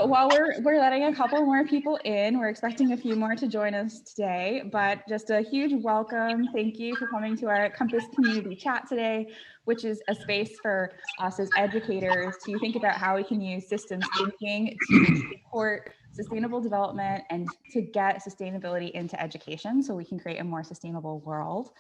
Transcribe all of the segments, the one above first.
while we're letting a couple more people in, we're expecting a few more to join us today, but just a huge welcome. Thank you for coming to our Compass community chat today, which is a space for us as educators to think about how we can use systems thinking to support sustainable development and to get sustainability into education so we can create a more sustainable world.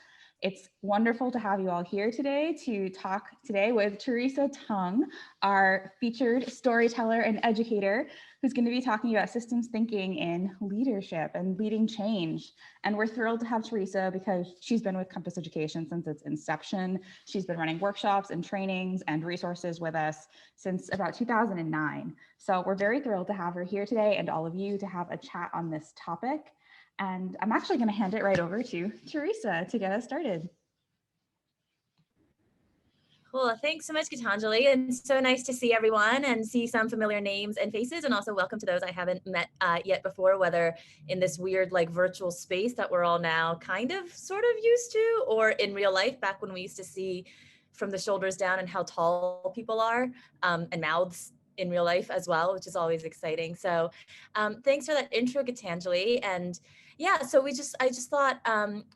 It's wonderful to have you all here today to talk today with Teresa Tung, our featured storyteller and educator, who's going to be talking about systems thinking in leadership and leading change. And we're thrilled to have Teresa because she's been with Compass Education since its inception. She's been running workshops and trainings and resources with us since about 2009. So we're very thrilled to have her here today and all of you to have a chat on this topic. And I'm actually going to hand it right over to Teresa to get us started. Cool. Thanks so much, Gitanjali. And so nice to see everyone and see some familiar names and faces. And also welcome to those I haven't met yet before, whether in this weird like virtual space that we're all now kind of sort of used to, or in real life back when we used to see from the shoulders down and how tall people are and mouths in real life as well, which is always exciting. So thanks for that intro, Gitanjali. And yeah, so I just thought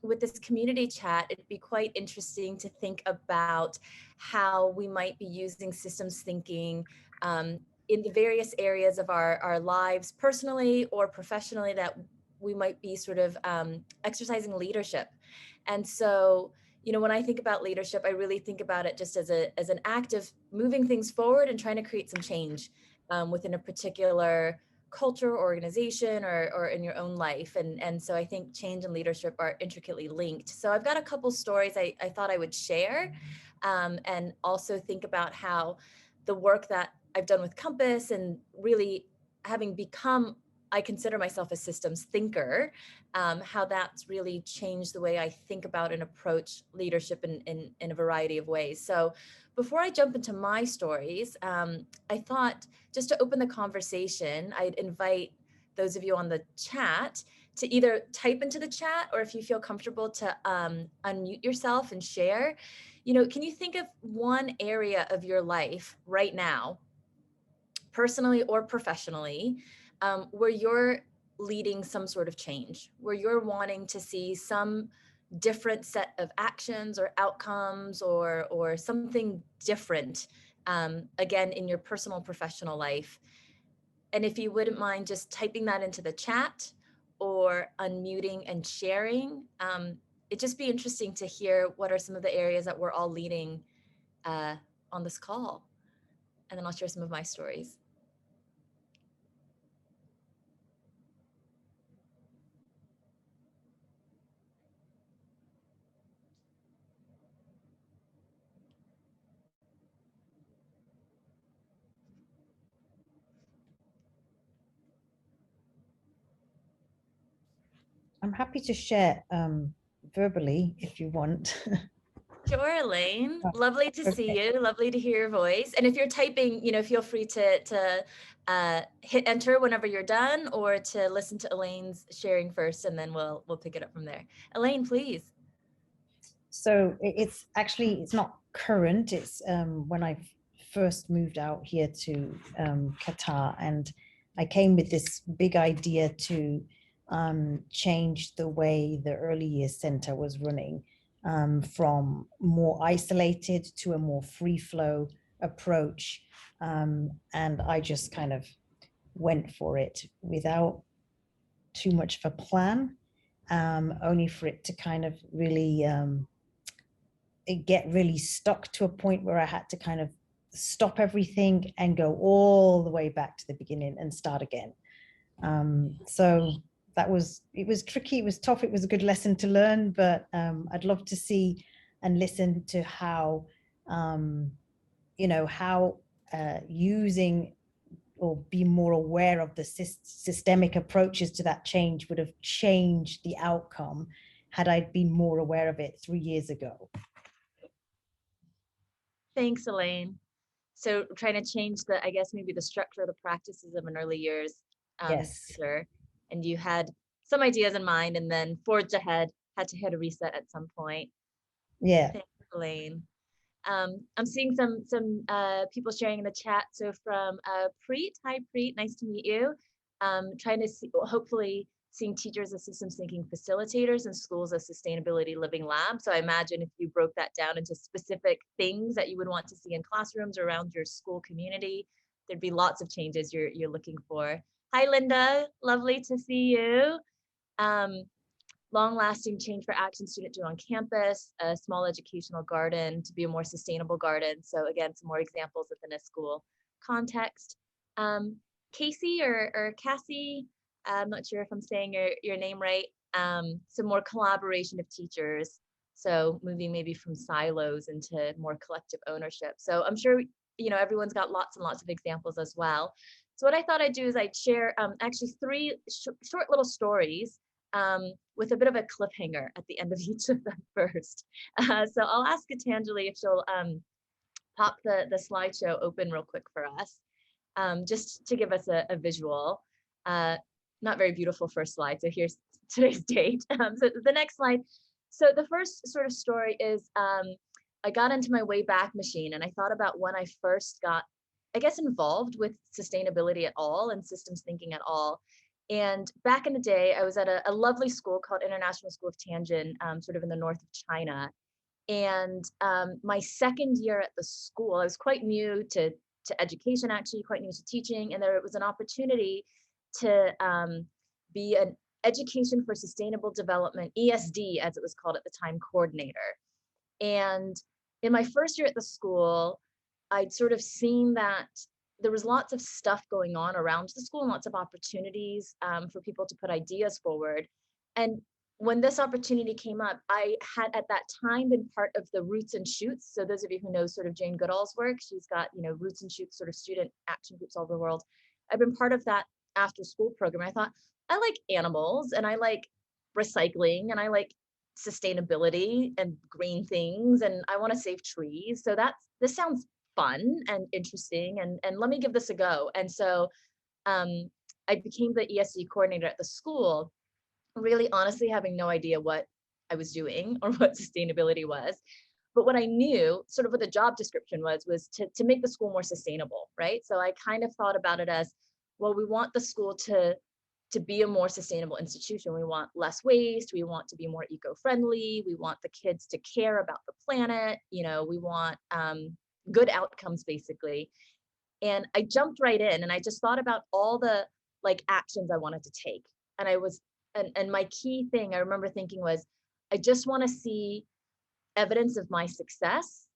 with this community chat, it'd be quite interesting to think about how we might be using systems thinking in the various areas of our lives, personally or professionally, that we might be sort of exercising leadership. And so, you know, when I think about leadership, I really think about it just as an act of moving things forward and trying to create some change within a particular culture, organization, or in your own life. And so I think change and leadership are intricately linked. So I've got a couple stories I thought I would share, and also think about how the work that I've done with Compass and really having become, I consider myself a systems thinker, how that's really changed the way I think about and approach leadership in a variety of ways. So before I jump into my stories, I thought just to open the conversation, I'd invite those of you on the chat to either type into the chat, or if you feel comfortable to unmute yourself and share. You know, can you think of one area of your life right now, personally or professionally, where you're leading some sort of change, where you're wanting to see some different set of actions or outcomes or something different, again, in your personal professional life? And if you wouldn't mind just typing that into the chat or unmuting and sharing, it'd just be interesting to hear what are some of the areas that we're all leading on this call. And then I'll share some of my stories. I'm happy to share verbally if you want. Sure, Elaine. Lovely to see you. Lovely to hear your voice. And if you're typing, you know, feel free to hit enter whenever you're done, or to listen to Elaine's sharing first, and then we'll pick it up from there. Elaine, please. So it's not current. It's when I first moved out here to Qatar, and I came with this big idea to change the way the early years center was running, from more isolated to a more free flow approach. And I just kind of went for it without too much of a plan, only for it to kind of really get really stuck to a point where I had to kind of stop everything and go all the way back to the beginning and start again. So it was tricky, it was tough, it was a good lesson to learn, but I'd love to see and listen to how, you know, how using or be more aware of the systemic approaches to that change would have changed the outcome had I been more aware of it 3 years ago. Thanks, Elaine. So trying to change the, I guess, maybe the structure of the practices of an early years yes. Center, and you had some ideas in mind and then forged ahead, had to hit a reset at some point. Yeah. Thanks, Elaine. I'm seeing some people sharing in the chat. So from Preet, hi Preet, nice to meet you. Trying to see, hopefully seeing teachers as systems thinking facilitators and schools as sustainability living labs. So I imagine if you broke that down into specific things that you would want to see in classrooms or around your school community, there'd be lots of changes you're looking for. Hi Linda, lovely to see you. Long-lasting change for action student do on campus, a small educational garden to be a more sustainable garden. So again, some more examples within a school context. Casey or Cassie, I'm not sure if I'm saying your name right. Some more collaboration of teachers. So moving maybe from silos into more collective ownership. So I'm sure, everyone's got lots and lots of examples as well. So what I thought I'd do is I'd share actually three short little stories with a bit of a cliffhanger at the end of each of them first. So I'll ask Gitanjali if she'll pop the slideshow open real quick for us, just to give us a visual. Not very beautiful first slide, so here's today's date. So the next slide. So the first sort of story is I got into my Wayback Machine and I thought about when I first got, I guess, involved with sustainability at all and systems thinking at all. And back in the day, I was at a lovely school called International School of Tianjin, sort of in the north of China. And my second year at the school, I was quite new to education, actually, quite new to teaching. And there was an opportunity to be an Education for Sustainable Development, ESD, as it was called at the time, coordinator. And in my first year at the school, I'd sort of seen that there was lots of stuff going on around the school and lots of opportunities for people to put ideas forward. And when this opportunity came up, I had at that time been part of the Roots and Shoots. So those of you who know sort of Jane Goodall's work, she's got, Roots and Shoots sort of student action groups all over the world. I've been part of that after school program. I thought, I like animals and I like recycling and I like sustainability and green things and I want to save trees. So this sounds fun and interesting and let me give this a go. And so I became the ESD coordinator at the school, really honestly having no idea what I was doing or what sustainability was. But what I knew, sort of what the job description was to make the school more sustainable, right? So I kind of thought about it as, well, we want the school to be a more sustainable institution. We want less waste. We want to be more eco-friendly. We want the kids to care about the planet. We want good outcomes, basically. And I jumped right in and I just thought about all the actions I wanted to take. And and my key thing I remember thinking was, I just want to see evidence of my success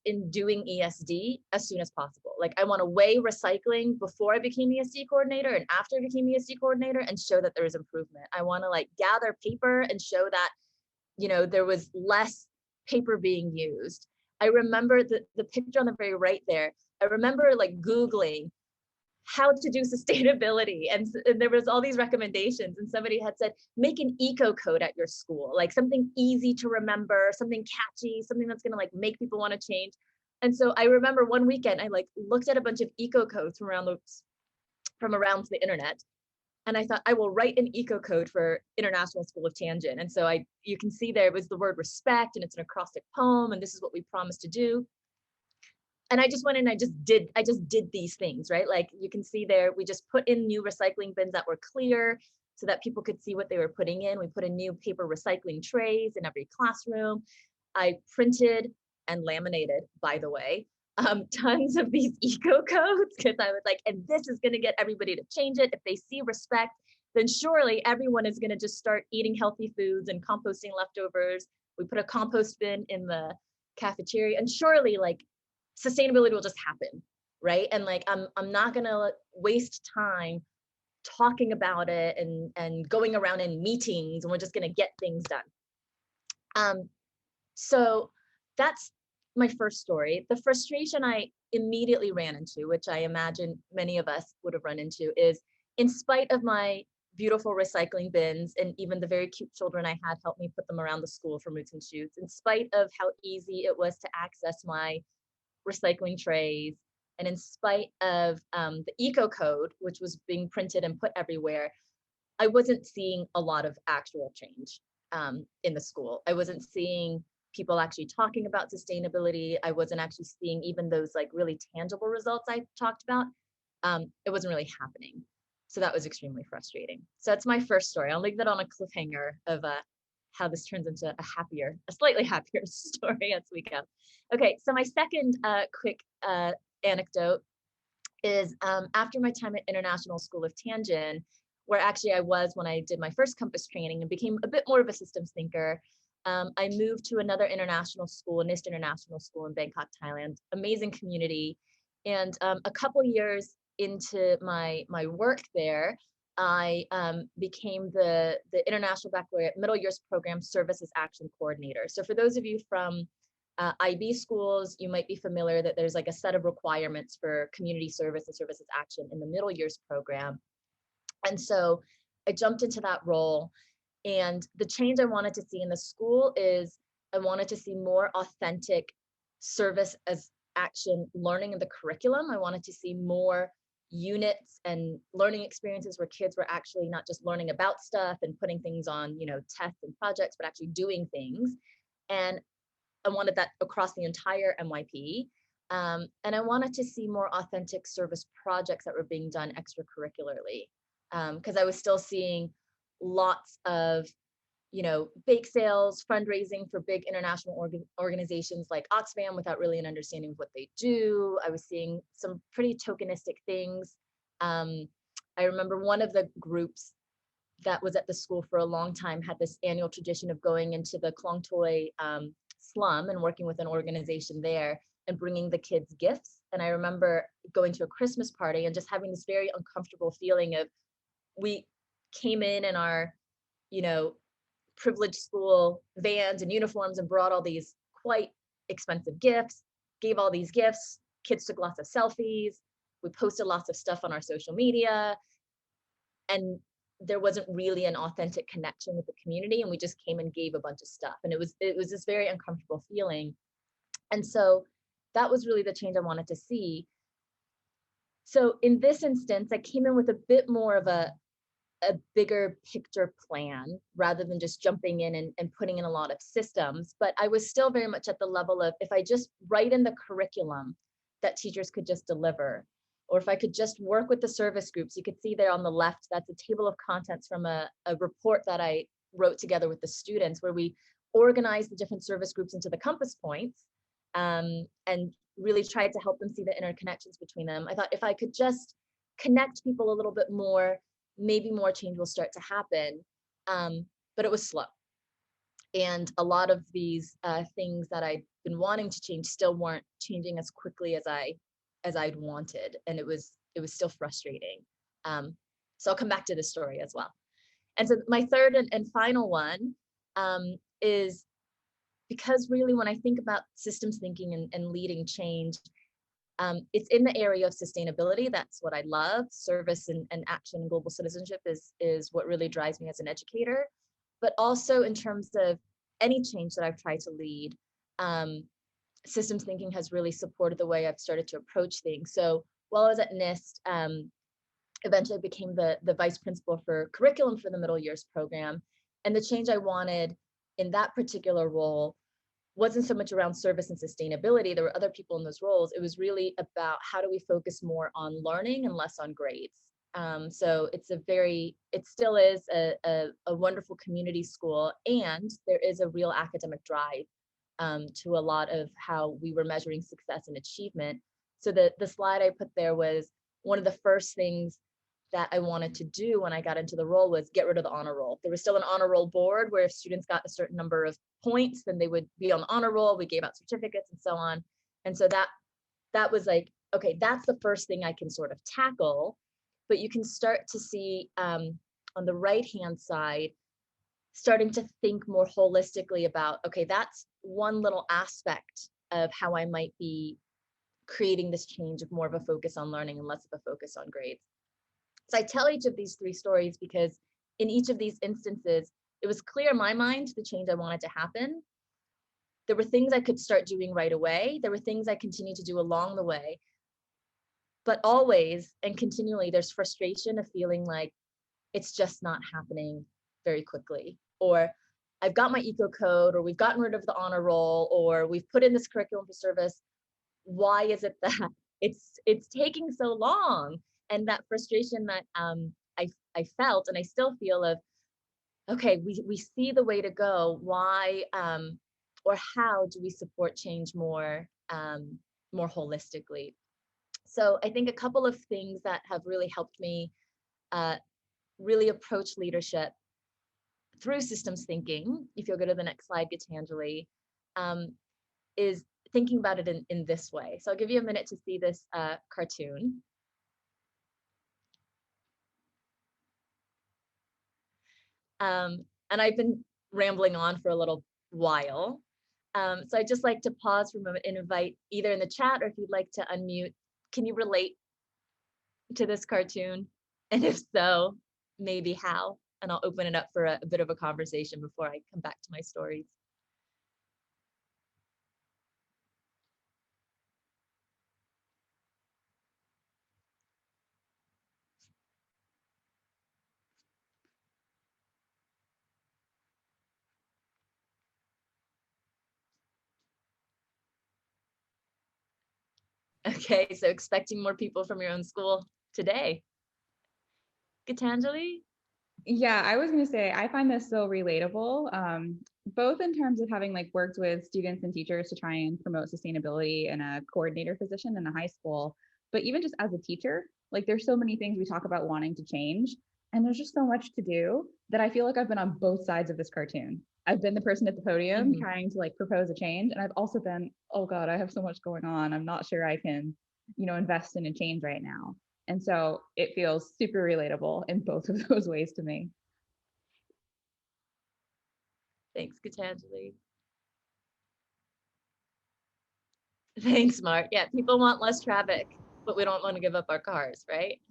in doing ESD as soon as possible. I want to weigh recycling before I became ESD coordinator and after I became ESD coordinator and show that there was improvement. I want to gather paper and show that, there was less paper being used. I remember the picture on the very right there. I remember Googling how to do sustainability. And there was all these recommendations and somebody had said, make an eco code at your school, something easy to remember, something catchy, something that's going to make people want to change. And so I remember one weekend, I looked at a bunch of eco codes from around the internet. And I thought, I will write an eco code for International School of Tianjin. And so you can see there was the word respect and it's an acrostic poem. And this is what we promised to do. And I just went in, I just did these things, right? You can see there, we just put in new recycling bins that were clear so that people could see what they were putting in. We put in new paper recycling trays in every classroom. I printed and laminated, by the way, tons of these eco codes because I was and this is gonna get everybody to change it. If they see respect, then surely everyone is gonna just start eating healthy foods and composting leftovers. We put a compost bin in the cafeteria and surely sustainability will just happen, right? And I'm not gonna waste time talking about it and going around in meetings and we're just gonna get things done. So that's my first story. The frustration I immediately ran into, which I imagine many of us would have run into, is in spite of my beautiful recycling bins and even the very cute children I had help me put them around the school for Roots and Shoots, in spite of how easy it was to access my recycling trays, and in spite of the eco code, which was being printed and put everywhere, I wasn't seeing a lot of actual change in the school. I wasn't seeing people actually talking about sustainability. I wasn't actually seeing even those like really tangible results I talked about. It wasn't really happening. So that was extremely frustrating. So that's my first story. I'll leave that on a cliffhanger of how this turns into a slightly happier story as we go. Okay, so my second quick anecdote is after my time at International School of Tianjin, where actually I was when I did my first Compass training and became a bit more of a systems thinker. I moved to another international school, NIST International School in Bangkok, Thailand, amazing community. And a couple years into my work there, I became the International Baccalaureate Middle Years Program Services Action Coordinator. So for those of you from IB schools, you might be familiar that there's like a set of requirements for community service and services action in the middle years program. And so I jumped into that role, and the change I wanted to see in the school is I wanted to see more authentic service as action learning in the curriculum. I wanted to see more units and learning experiences where kids were actually not just learning about stuff and putting things on, tests and projects, but actually doing things. And I wanted that across the entire MYP. And I wanted to see more authentic service projects that were being done extracurricularly. Because I was still seeing lots of, bake sales, fundraising for big international organizations like Oxfam without really an understanding of what they do. I was seeing some pretty tokenistic things. I remember one of the groups that was at the school for a long time had this annual tradition of going into the Klong Toi slum and working with an organization there and bringing the kids gifts. And I remember going to a Christmas party and just having this very uncomfortable feeling of, we came in our, privileged school vans and uniforms and brought all these quite expensive gifts, gave all these gifts, kids took lots of selfies, we posted lots of stuff on our social media, and there wasn't really an authentic connection with the community, and we just came and gave a bunch of stuff, and it was this very uncomfortable feeling. And so that was really the change I wanted to see. So in this instance, I came in with a bit more of a bigger picture plan rather than just jumping in and putting in a lot of systems. But I was still very much at the level of, if I just write in the curriculum that teachers could just deliver, or if I could just work with the service groups. You could see there on the left, that's a table of contents from a report that I wrote together with the students, where we organized the different service groups into the compass points, and really tried to help them see the interconnections between them. I thought if I could just connect people a little bit more, maybe more change will start to happen. But it was slow. And a lot of these things that I'd been wanting to change still weren't changing as quickly as I'd wanted. And it was still frustrating. So I'll come back to this story as well. And so my third and final one is, because really when I think about systems thinking and leading change, it's in the area of sustainability. That's what I love. Service and action and global citizenship is what really drives me as an educator. But also in terms of any change that I've tried to lead, systems thinking has really supported the way I've started to approach things. So while I was at NIST, eventually I became the vice principal for curriculum for the middle years program. And the change I wanted in that particular role wasn't so much around service and sustainability. There were other people in those roles. It was really about how do we focus more on learning and less on grades. So it still is a wonderful community school, and there is a real academic drive to a lot of how we were measuring success and achievement. So the slide I put there was one of the first things that I wanted to do when I got into the role was get rid of the honor roll. There was still an honor roll board where if students got a certain number of points, then they would be on the honor roll. We gave out certificates and so on. And so that was like, okay, that's the first thing I can sort of tackle. But you can start to see on the right-hand side, starting to think more holistically about, okay, that's one little aspect of how I might be creating this change of more of a focus on learning and less of a focus on grades. So I tell each of these three stories because in each of these instances, it was clear in my mind the change I wanted to happen. There were things I could start doing right away. There were things I continued to do along the way. But always and continually, there's frustration of feeling like it's just not happening very quickly. Or I've got my eco code, or we've gotten rid of the honor roll, or we've put in this curriculum for service. Why is it that it's taking so long? And that frustration that I felt, and I still feel, of, okay, we see the way to go. Why or how do we support change more more holistically? So I think a couple of things that have really helped me really approach leadership through systems thinking, if you'll go to the next slide, Gitanjali, is thinking about it in this way. So I'll give you a minute to see this cartoon. And I've been rambling on for a little while. So I'd just like to pause for a moment and invite, either in the chat or if you'd like to unmute, can you relate to this cartoon? And if so, maybe how? And I'll open it up for a bit of a conversation before I come back to my stories. Okay, so expecting more people from your own school today. Gitanjali? Yeah, I was going to say, I find this so relatable, both in terms of having like worked with students and teachers to try and promote sustainability in a coordinator position in a high school, but even just as a teacher, like there's so many things we talk about wanting to change, and there's just so much to do that I feel like I've been on both sides of this cartoon. I've been the person at the podium trying to like propose a change, and I've also been, oh God, I have so much going on. I'm not sure I can, invest in a change right now. And so it feels super relatable in both of those ways to me. Thanks, Gitanjali. Thanks, Mark. Yeah, people want less traffic, but we don't want to give up our cars, right?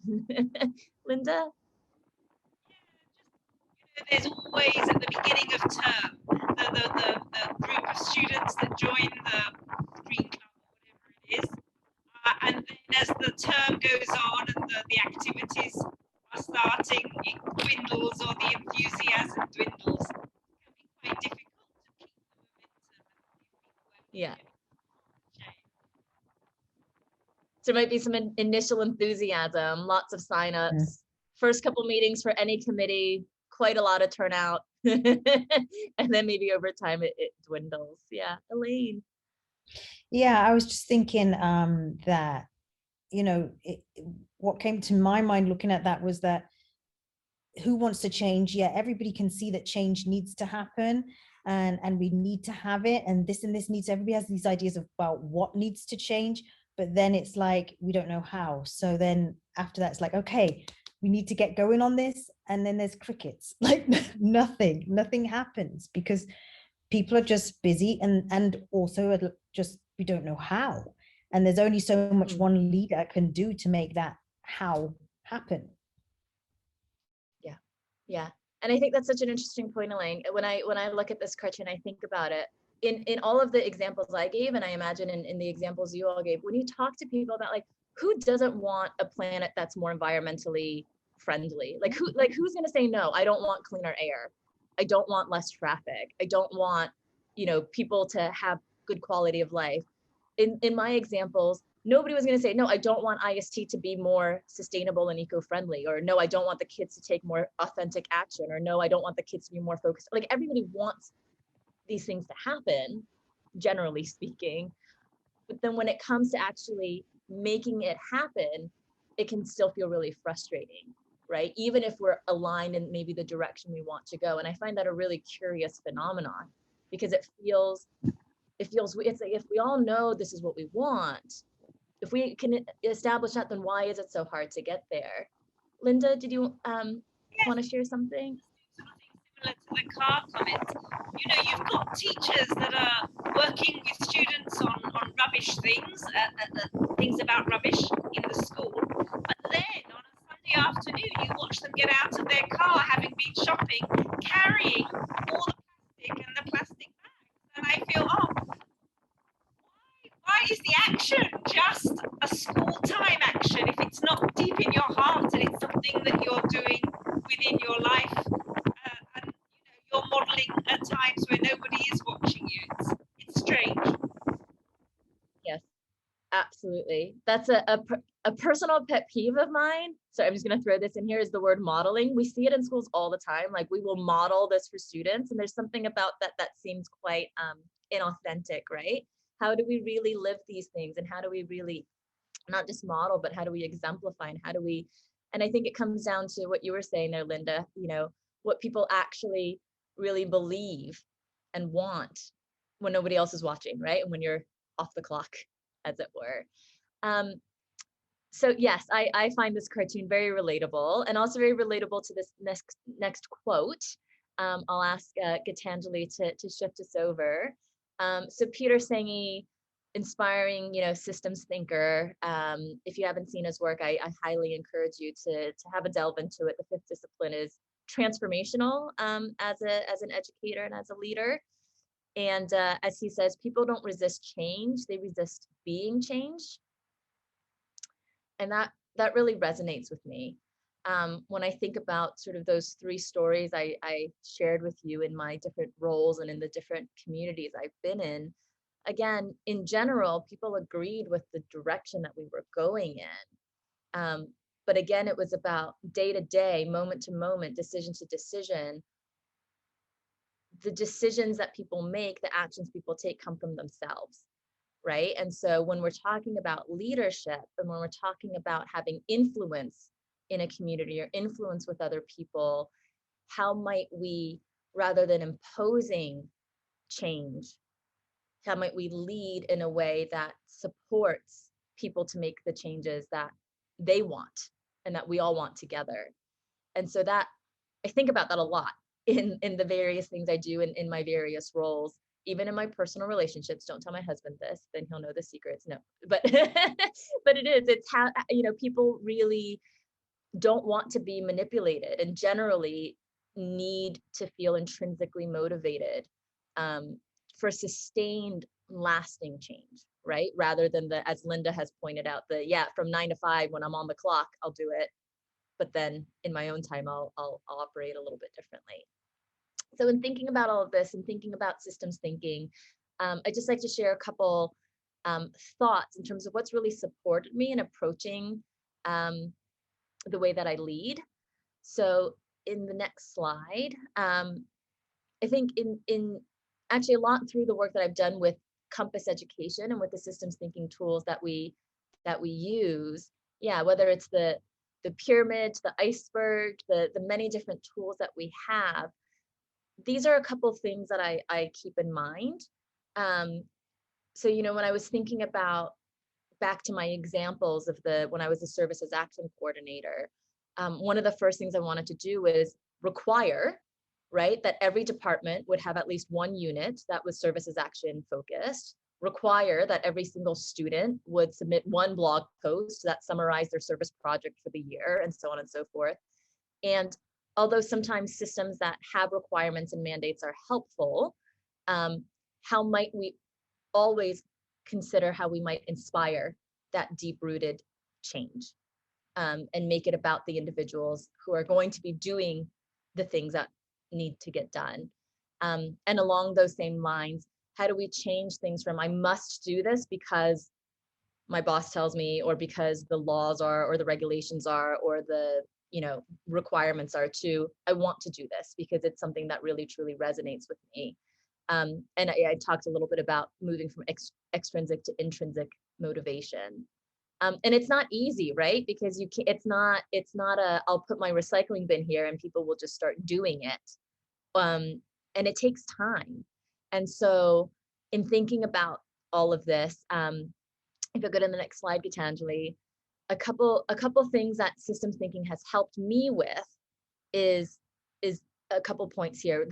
Linda? There's always at the beginning of term, the group of students that join the Green Club or whatever it is. And then as the term goes on and the activities are starting, it dwindles, or the enthusiasm dwindles. It can be quite difficult to keep the momentum. Yeah. So there might be some initial enthusiasm, lots of signups, first couple meetings for any committee, quite a lot of turnout. And then maybe over time it dwindles. Yeah, Elaine. Yeah, I was just thinking that, what came to my mind looking at that was that who wants to change? Yeah, everybody can see that change needs to happen, and we need to have it, and this needs, everybody has these ideas about what needs to change, but then it's like we don't know how. So then after that, it's like, okay, we need to get going on this, and then there's crickets. Like nothing happens because people are just busy, and also just we don't know how, and there's only so much one leader can do to make that how happen. Yeah, and I think that's such an interesting point, Elaine. When I look at this cartoon, I think about it in all of the examples I gave, and I imagine in the examples you all gave, when you talk to people about like who doesn't want a planet that's more environmentally friendly, like who's going to say no, I don't want cleaner air, I don't want less traffic, I don't want people to have good quality of life. In my examples, nobody was going to say, no, I don't want IST to be more sustainable and eco-friendly, or no, I don't want the kids to take more authentic action, or no, I don't want the kids to be more focused. Like everybody wants these things to happen, generally speaking. But then when it comes to actually making it happen, it can still feel really frustrating, right? Even if we're aligned in maybe the direction we want to go. And I find that a really curious phenomenon, because it's like, if we all know this is what we want, if we can establish that, then why is it so hard to get there? Linda, did you want to share something? Similar to the car comment, you've got teachers that are working with students on rubbish things, things about rubbish in the school. But then on a Sunday afternoon, you watch them get out of their car, having been shopping, carrying all the plastic and the plastic bags. And I feel, why is the action just a school time action if it's not deep in your heart and it's something that you're doing within your life, and you're modeling a time Absolutely. That's a personal pet peeve of mine. So I'm just going to throw this in here, is the word modeling. We see it in schools all the time. Like, we will model this for students, and there's something about that that seems quite inauthentic, right? How do we really live these things, and how do we really not just model, but how do we exemplify, and how do we, and I think it comes down to what you were saying there, Linda, what people actually really believe and want when nobody else is watching, right? And when you're off the clock, as it were. So yes, I find this cartoon very relatable, and also very relatable to this next quote. I'll ask Gitanjali to shift us over. So Peter Senge, inspiring, systems thinker. If you haven't seen his work, I highly encourage you to have a delve into it. The fifth discipline is transformational as an educator and as a leader. And as he says, people don't resist change, they resist being changed. And that really resonates with me. When I think about sort of those three stories I shared with you in my different roles and in the different communities I've been in, again, in general, people agreed with the direction that we were going in. But again, it was about day to day, moment to moment, decision to decision. The decisions that people make, the actions people take, come from themselves, right? And so when we're talking about leadership, and when we're talking about having influence in a community or influence with other people, how might we, rather than imposing change, how might we lead in a way that supports people to make the changes that they want and that we all want together? And so that, I think about that a lot in the various things I do in my various roles, even in my personal relationships. Don't tell my husband this, then he'll know the secrets. No, but but it's how, people really don't want to be manipulated, and generally need to feel intrinsically motivated for sustained, lasting change, right? Rather than as Linda has pointed out, from 9 to 5, when I'm on the clock, I'll do it, but then in my own time, I'll operate a little bit differently. So in thinking about all of this and thinking about systems thinking, I'd just like to share a couple thoughts in terms of what's really supported me in approaching the way that I lead. So in the next slide, I think in actually a lot through the work that I've done with Compass Education and with the systems thinking tools that we use, whether it's the pyramid, the iceberg, the many different tools that we have, these are a couple of things that I keep in mind. So, when I was thinking about, back to my examples of when I was a services action coordinator, one of the first things I wanted to do was require, right, that every department would have at least one unit that was services action focused, require that every single student would submit one blog post that summarized their service project for the year, and so on and so forth. And although sometimes systems that have requirements and mandates are helpful, how might we always consider how we might inspire that deep-rooted change, and make it about the individuals who are going to be doing the things that need to get done. And along those same lines, how do we change things from I must do this because my boss tells me, or because the laws are, or the regulations are, or the requirements are, to I want to do this because it's something that really truly resonates with me. And I talked a little bit about moving from extrinsic to intrinsic motivation. And it's not easy, right? Because you can't, it's not I'll put my recycling bin here and people will just start doing it. And it takes time. And so in thinking about all of this, if I go to the next slide, Gitanjali, a couple things that systems thinking has helped me with is a couple points here.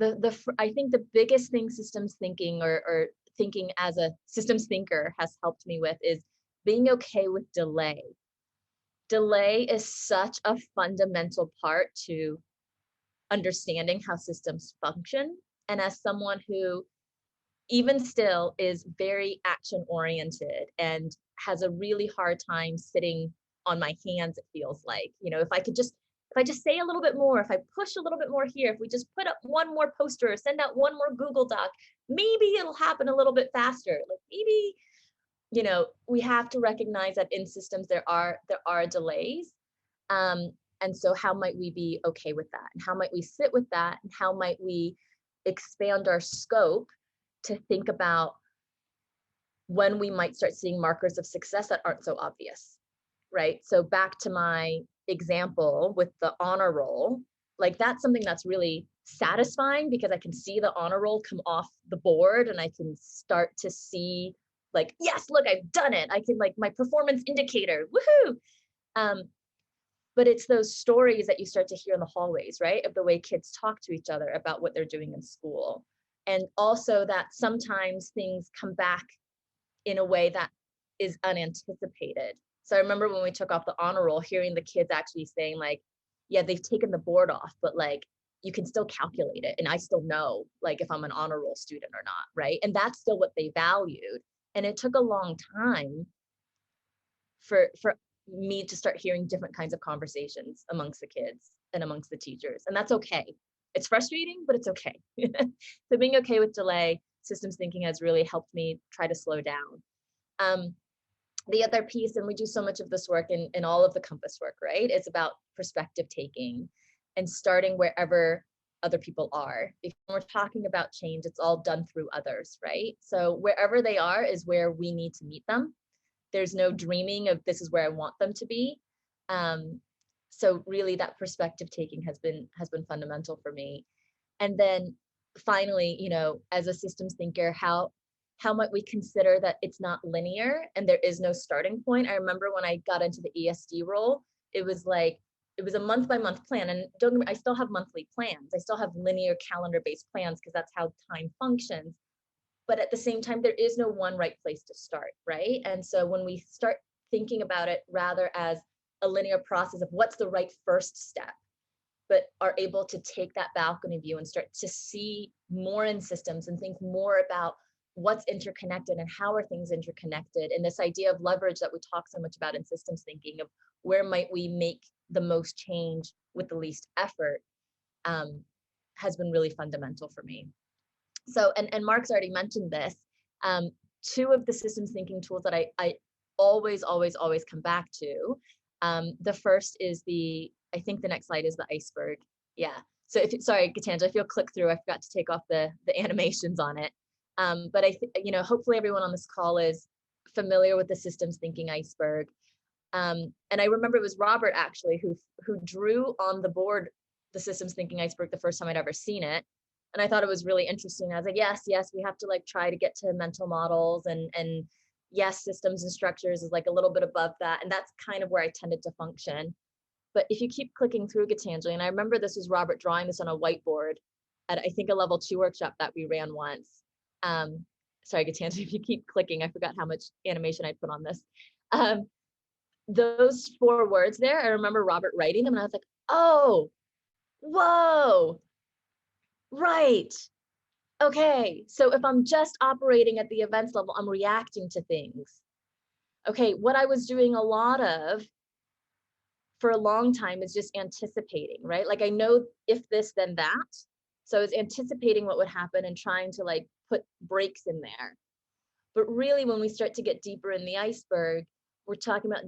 I think the biggest thing systems thinking or thinking as a systems thinker has helped me with is being okay with delay. Delay is such a fundamental part to understanding how systems function. And as someone who even still is very action oriented and has a really hard time sitting on my hands, it feels like, if I just say a little bit more, if I push a little bit more here, if we just put up one more poster or send out one more Google Doc, maybe it'll happen a little bit faster. Like we have to recognize that in systems there are delays. And so how might we be okay with that? And how might we sit with that? And how might we expand our scope to think about when we might start seeing markers of success that aren't so obvious, right? So back to my example with the honor roll, like that's something that's really satisfying because I can see the honor roll come off the board and I can start to see like, yes, look, I've done it. I can like my performance indicator, woohoo. But it's those stories that you start to hear in the hallways, right? Of the way kids talk to each other about what they're doing in school. And also that sometimes things come back in a way that is unanticipated. So I remember when we took off the honor roll, hearing the kids actually saying like, yeah, they've taken the board off, but like, you can still calculate it. And I still know like if I'm an honor roll student or not, right? And that's still what they valued. And it took a long time for me to start hearing different kinds of conversations amongst the kids and amongst the teachers. And that's okay. It's frustrating, but it's okay. So being okay with delay, systems thinking has really helped me try to slow down. The other piece, and we do so much of this work in all of the Compass work, right? It's about perspective taking and starting wherever other people are. Because when we're talking about change, it's all done through others, right? So wherever they are is where we need to meet them. There's no dreaming of this is where I want them to be. So really that perspective taking has been fundamental for me. And then finally, as a systems thinker, how might we consider that it's not linear and there is no starting point? I remember when I got into the ESD role, it was a month by month plan. And I still have monthly plans. I still have linear calendar based plans because that's how time functions. But at the same time, there is no one right place to start, right? And so when we start thinking about it rather as a linear process of what's the right first step, but are able to take that balcony view and start to see more in systems and think more about what's interconnected and how are things interconnected. And this idea of leverage that we talk so much about in systems thinking of where might we make the most change with the least effort has been really fundamental for me. So, and Mark's already mentioned this, two of the systems thinking tools that I always come back to. The first is I think the next slide is the Iceberg. Yeah. So sorry, Gitanjali, if you'll click through, I forgot to take off the animations on it. But hopefully everyone on this call is familiar with the systems thinking Iceberg. And I remember it was Robert actually who drew on the board the systems thinking Iceberg the first time I'd ever seen it. And I thought it was really interesting. I was like, yes, we have to like try to get to mental models and yes, systems and structures is like a little bit above that. And that's kind of where I tended to function. But if you keep clicking through, Gitanjali, and I remember this was Robert drawing this on a whiteboard at I think a level 2 workshop that we ran once. Sorry, Gitanjali, if you keep clicking, I forgot how much animation I put on this. Those 4 words there, I remember Robert writing them and I was like, oh, whoa. Right. Okay. So if I'm just operating at the events level, I'm reacting to things. Okay. What I was doing a lot of for a long time is just anticipating, right? Like I know if this, then that. So I was anticipating what would happen and trying to like put brakes in there. But really, when we start to get deeper in the iceberg, we're talking about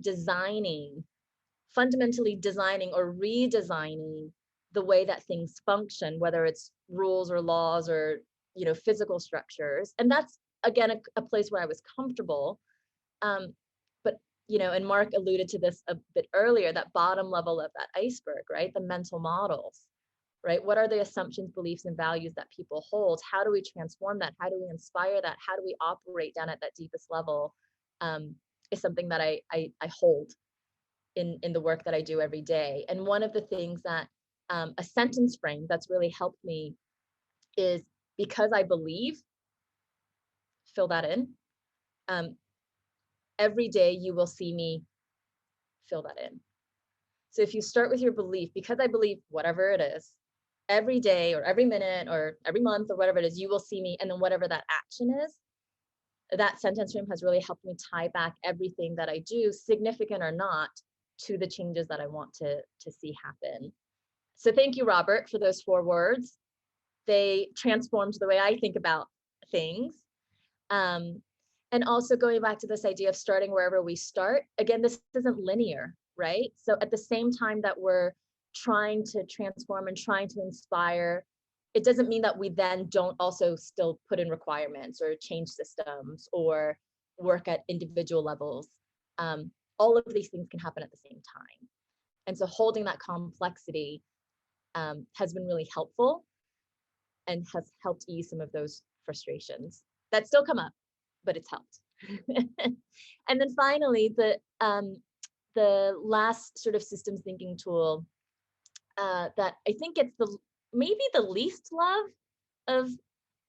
fundamentally designing or redesigning the way that things function, whether it's rules or laws or physical structures. And that's again a place where I was comfortable. But and Mark alluded to this a bit earlier, that bottom level of that iceberg, right? The mental models, right? What are the assumptions, beliefs, and values that people hold? How do we transform that? How do we inspire that? How do we operate down at that deepest level? Is something that I hold in the work that I do every day. And one of the things that a sentence frame that's really helped me is because I believe, fill that in. Every day you will see me, fill that in. So if you start with your belief, because I believe whatever it is, every day or every minute or every month or whatever it is, you will see me, and then whatever that action is, that sentence frame has really helped me tie back everything that I do, significant or not, to the changes that I want to see happen. So thank you, Robert, for those 4 words. They transformed the way I think about things. And And also going back to this idea of starting wherever we start, again, this isn't linear, right? So at the same time that we're trying to transform and trying to inspire, it doesn't mean that we then don't also still put in requirements or change systems or work at individual levels. All of these things can happen at the same time. And so holding that complexity has been really helpful and has helped ease some of those frustrations that still come up, but it's helped. And then finally, the last sort of systems thinking tool that I think it's maybe the least love of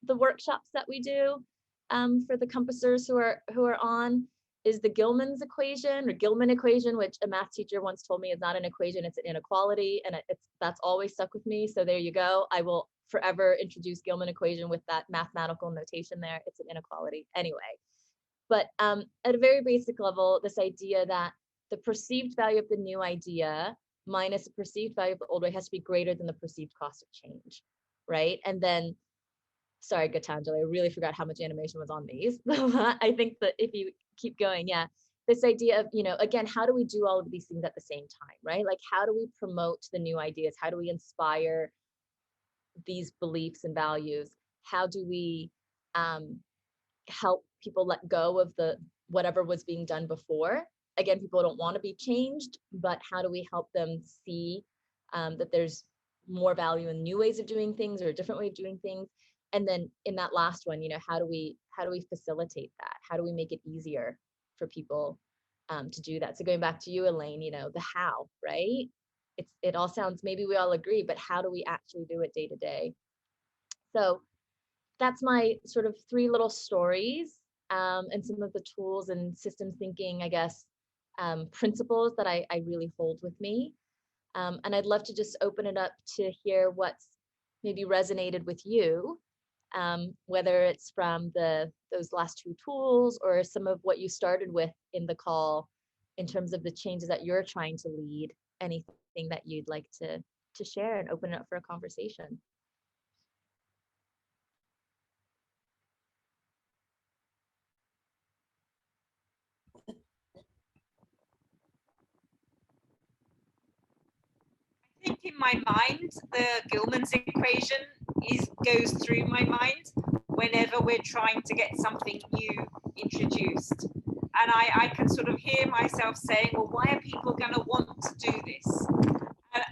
the workshops that we do for the compassers who are on is the Gilman equation, which a math teacher once told me is not an equation, it's an inequality, and that's always stuck with me. So there you go. I will forever introduce Gilman equation with that mathematical notation there. It's an inequality anyway. But at a very basic level, this idea that the perceived value of the new idea minus the perceived value of the old way has to be greater than the perceived cost of change, right? And then, sorry, Gitanjali, I really forgot how much animation was on these. I think that if you keep going, yeah, this idea of, again, how do we do all of these things at the same time, right? Like, how do we promote the new ideas? How do we inspire these beliefs and values? How do we help people let go of whatever was being done before? Again, people don't want to be changed, but how do we help them see that there's more value in new ways of doing things or a different way of doing things? And then in that last one, how do we facilitate that? How do we make it easier for people to do that? So going back to you, Elaine, the how, right? It all sounds, maybe we all agree, but how do we actually do it day to day? So that's my sort of 3 little stories and some of the tools and systems thinking, I guess, principles that I really hold with me. And I'd love to just open it up to hear what's maybe resonated with you, whether it's from those last 2 tools or some of what you started with in the call in terms of the changes that you're trying to lead, anything that you'd like to share and open it up for a conversation. I think in my mind, the Gilman's equation goes through my mind whenever we're trying to get something new introduced. And I can sort of hear myself saying, well, why are people going to want to do this?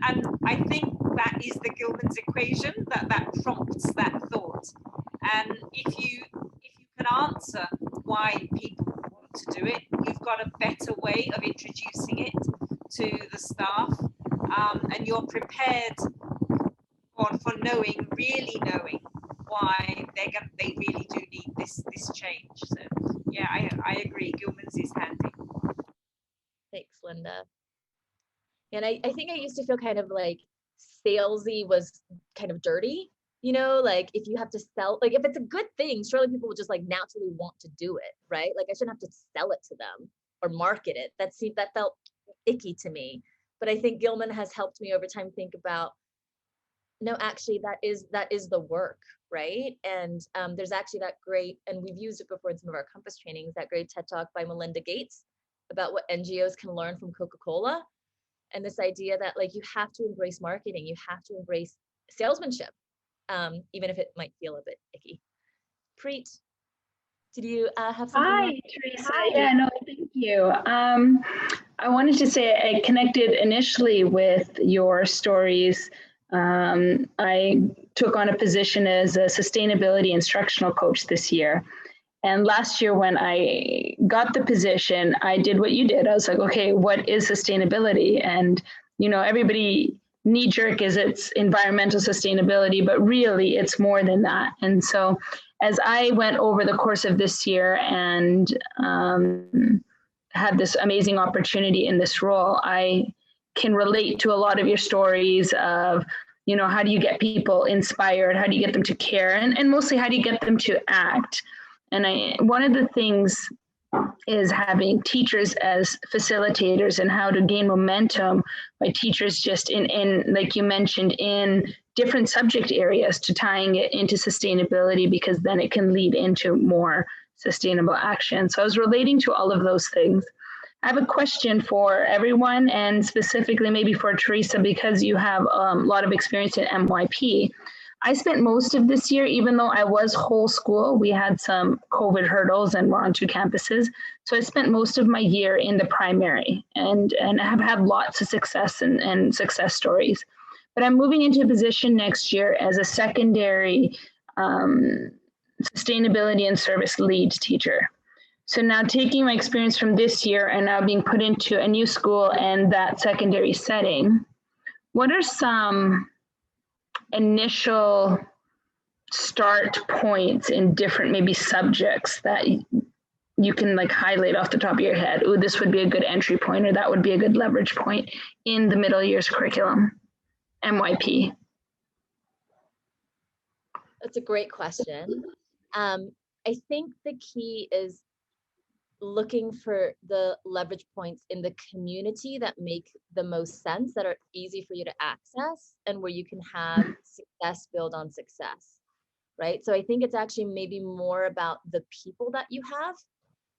And I think that is the Gilman's equation that prompts that thought. And if you can answer why people want to do it, you've got a better way of introducing it to the staff. And you're prepared for really knowing why they really do need this change. So yeah, I agree. Gilman's is handy. Thanks, Linda. And I think I used to feel kind of like salesy was kind of dirty, like if you have to sell, like if it's a good thing, surely people will just like naturally want to do it, right? Like I shouldn't have to sell it to them or market it. That felt icky to me. But I think Gilman has helped me over time think about, no, actually that is the work, right? And there's actually that great, and we've used it before in some of our Compass trainings, that great TED Talk by Melinda Gates about what NGOs can learn from Coca-Cola. And this idea that like you have to embrace marketing, you have to embrace salesmanship, even if it might feel a bit icky. Preet, did you have something? Hi, Teresa. Hi. Yeah, no, thank you. I wanted to say I connected initially with your stories. I took on a position as a sustainability instructional coach this year. And last year when I got the position, I did what you did. I was like, okay, what is sustainability? And, everybody knee-jerk is it's environmental sustainability, but really it's more than that. And so as I went over the course of this year and had this amazing opportunity in this role, I can relate to a lot of your stories of, how do you get people inspired? How do you get them to care? And mostly, how do you get them to act? And one of the things is having teachers as facilitators and how to gain momentum by teachers just in like you mentioned, in different subject areas to tying it into sustainability, because then it can lead into more sustainable action. So I was relating to all of those things. I have a question for everyone, and specifically maybe for Teresa, because you have a lot of experience in MYP. I spent most of this year, even though I was whole school, we had some COVID hurdles and we're on 2 campuses. So I spent most of my year in the primary and have had lots of success and success stories. But I'm moving into a position next year as a secondary sustainability and service lead teacher. So now taking my experience from this year and now being put into a new school and that secondary setting, what are some initial start points in different maybe subjects that you can like highlight off the top of your head? Oh, this would be a good entry point, or that would be a good leverage point in the middle years curriculum, MYP. That's a great question. I think the key is looking for the leverage points in the community that make the most sense, that are easy for you to access, and where you can have success build on success, right? So I think it's actually maybe more about the people that you have.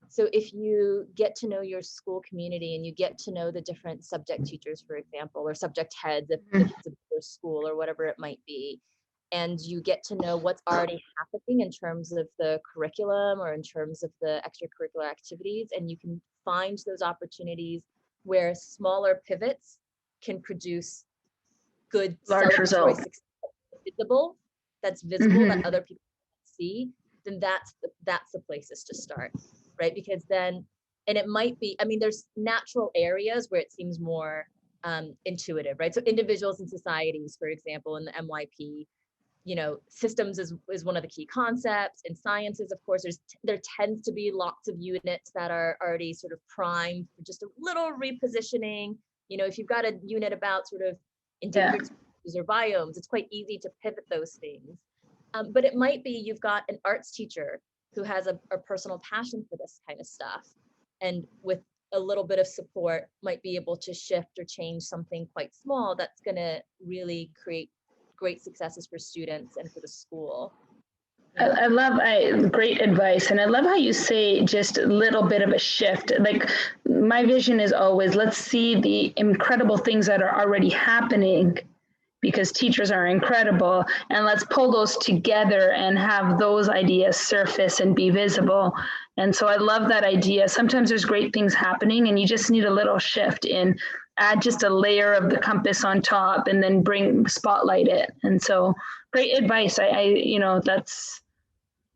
So if you get to know your school community and you get to know the different subject teachers, for example, or subject heads, if it's a bigger school or whatever it might be, and you get to know what's already happening in terms of the curriculum or in terms of the extracurricular activities, and you can find those opportunities where smaller pivots can produce good large results, that's visible that other people see, then that's the places to start, right? Because then, and it might be, I mean, there's natural areas where it seems more intuitive, right? So individuals and societies, for example, in the MYP, you know, systems is one of the key concepts. In sciences, of course, there tends to be lots of units that are already sort of primed for just a little repositioning. You know, if you've got a unit about sort of endangered species or biomes, it's quite easy to pivot those things. But it might be you've got an arts teacher who has a personal passion for this kind of stuff, and with a little bit of support might be able to shift or change something quite small that's going to really create great successes for students and for the school. I love great advice. And I love how you say just a little bit of a shift. Like, my vision is always, let's see the incredible things that are already happening, because teachers are incredible, and let's pull those together and have those ideas surface and be visible. And so I love that idea. Sometimes there's great things happening and you just need a little shift in, add just a layer of the compass on top and then spotlight it. And so great advice. You know,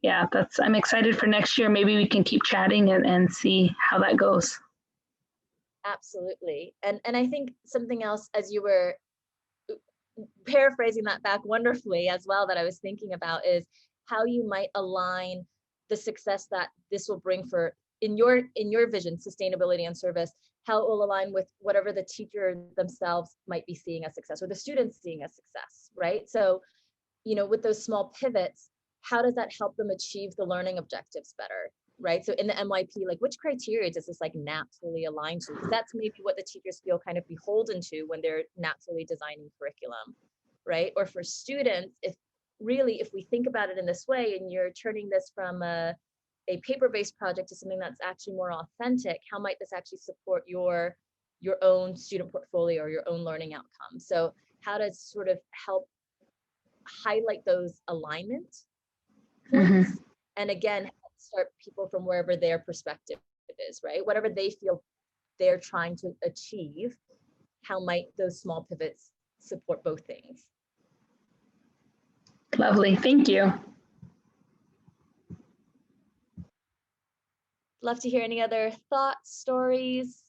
I'm excited for next year. Maybe we can keep chatting and see how that goes. Absolutely. And I think something else, as you were paraphrasing that back wonderfully as well, that I was thinking about, is how you might align the success that this will bring for, in your vision, sustainability and service, how it will align with whatever the teacher themselves might be seeing as success, or the students seeing as success, right? So, you know, with those small pivots, how does that help them achieve the learning objectives better, right? So in the MYP, like, which criteria does this like naturally align to? Because that's maybe what the teachers feel kind of beholden to when they're naturally designing curriculum, right? Or for students, if we think about it in this way, and you're turning this from a paper-based project to something that's actually more authentic, how might this actually support your own student portfolio or your own learning outcomes? So how to sort of help highlight those alignment points, and again, start people from wherever their perspective is, right? Whatever they feel they're trying to achieve, how might those small pivots support both things? Lovely, thank you. Love to hear any other thoughts, stories.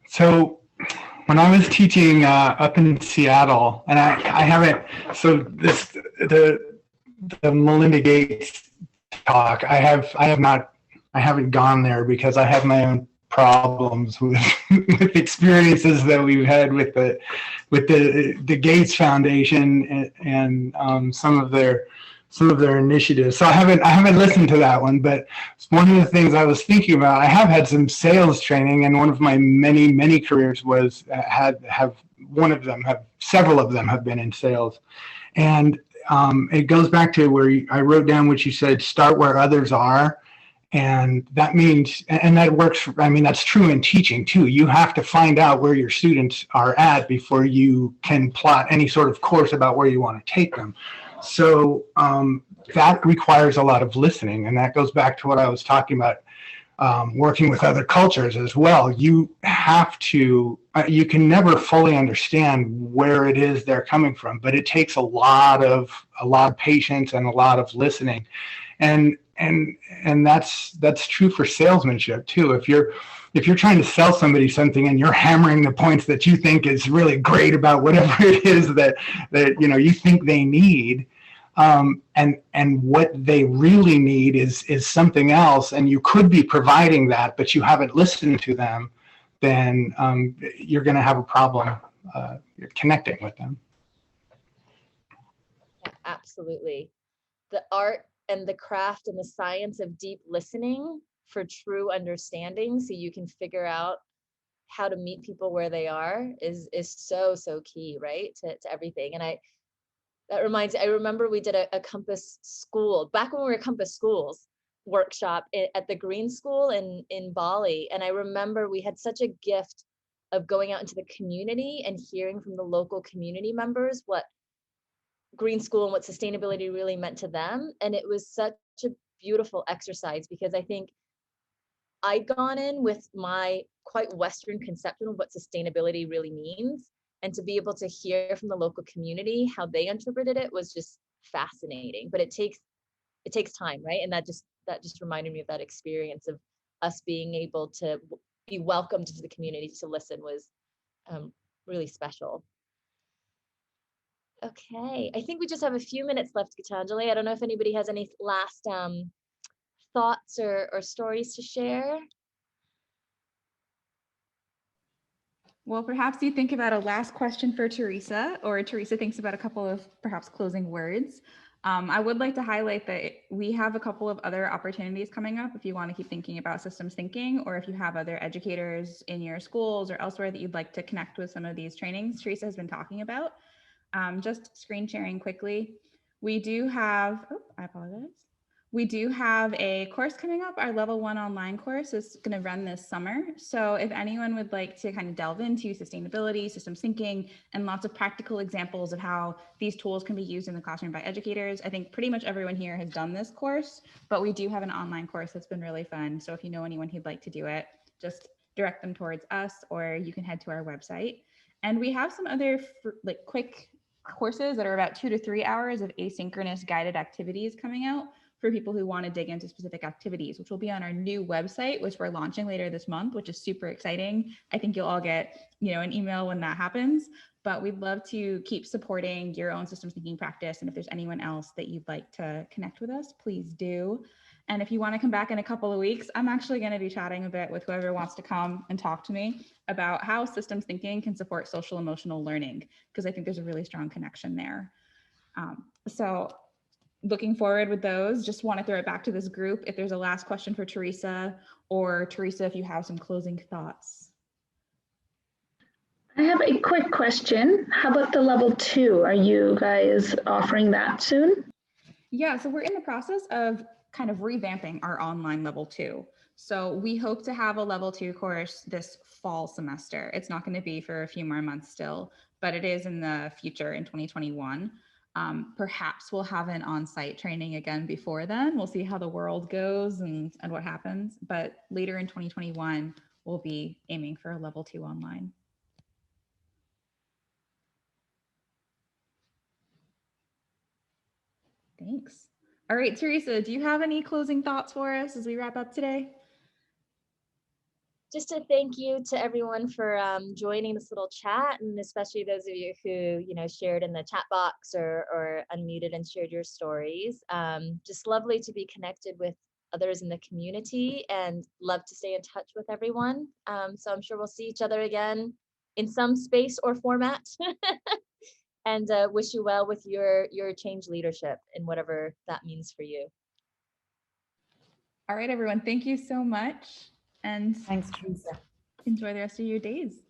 So when I was teaching up in Seattle, and I haven't, so the Melinda Gates talk, I haven't gone there because I have my own problems with experiences that we've had with the Gates Foundation and some of their initiatives. So I haven't listened to that one, but one of the things I was thinking about, I have had some sales training, and one of my many careers was several of them have been in sales. And it goes back to where I wrote down what you said, start where others are. And that means, and that works, I mean, that's true in teaching too. You have to find out where your students are at before you can plot any sort of course about where you want to take them. So that requires a lot of listening. And that goes back to what I was talking about, working with other cultures as well. You have to, you can never fully understand where it is they're coming from, but it takes a lot of patience and a lot of listening. And that's true for salesmanship too. If you're trying to sell somebody something and you're hammering the points that you think is really great about whatever it is that you think they need, and what they really need is something else, and you could be providing that, but you haven't listened to them, then you're going to have a problem connecting with them. Yeah, absolutely. The art and the craft and the science of deep listening for true understanding, so you can figure out how to meet people where they are, is so key, right, to everything. And I remember we did a Compass School, back when we were Compass Schools, workshop at the Green School in Bali. And I remember we had such a gift of going out into the community and hearing from the local community members what Green School and what sustainability really meant to them. And it was such a beautiful exercise, because I think I'd gone in with my quite Western conception of what sustainability really means. And to be able to hear from the local community how they interpreted it was just fascinating. But it takes time, right? And that just reminded me of that experience of us being able to be welcomed into the community to listen was really special. Okay, I think we just have a few minutes left, Gitanjali. I don't know if anybody has any last thoughts or stories to share. Well, perhaps you think about a last question for Teresa, or Teresa thinks about a couple of perhaps closing words. I would like to highlight that we have a couple of other opportunities coming up if you want to keep thinking about systems thinking, or if you have other educators in your schools or elsewhere that you'd like to connect with some of these trainings Teresa has been talking about. Just screen sharing quickly. We do have, I apologize. We do have a course coming up. Our level 1 online course is going to run this summer. So if anyone would like to kind of delve into sustainability, systems thinking, and lots of practical examples of how these tools can be used in the classroom by educators, I think pretty much everyone here has done this course, but we do have an online course that's been really fun. So if you know anyone who'd like to do it, just direct them towards us, or you can head to our website. And we have some other quick courses that are about 2 to 3 hours of asynchronous guided activities coming out for people who want to dig into specific activities, which will be on our new website, which we're launching later this month, which is super exciting. I think you'll all get, an email when that happens, but we'd love to keep supporting your own systems thinking practice. And if there's anyone else that you'd like to connect with us, please do. And if you want to come back in a couple of weeks, I'm actually going to be chatting a bit with whoever wants to come and talk to me about how systems thinking can support social emotional learning, because I think there's a really strong connection there. So looking forward with those. Just want to throw it back to this group if there's a last question for Teresa, or Teresa, if you have some closing thoughts. I have a quick question. How about the level 2? Are you guys offering that soon? Yeah, so we're in the process of kind of revamping our online level 2. So we hope to have a level 2 course this fall semester. It's not going to be for a few more months still, but it is in the future in 2021. Perhaps we'll have an on-site training again before then. We'll see how the world goes and what happens. But later in 2021, we'll be aiming for a level 2 online. Thanks. All right, Teresa, do you have any closing thoughts for us as we wrap up today? Just to thank you to everyone for joining this little chat, and especially those of you who shared in the chat box or unmuted and shared your stories. Just lovely to be connected with others in the community, and love to stay in touch with everyone. So I'm sure we'll see each other again in some space or format. And wish you well with your change leadership and whatever that means for you. All right, everyone. Thank you so much. And thanks, Teresa. Enjoy the rest of your days.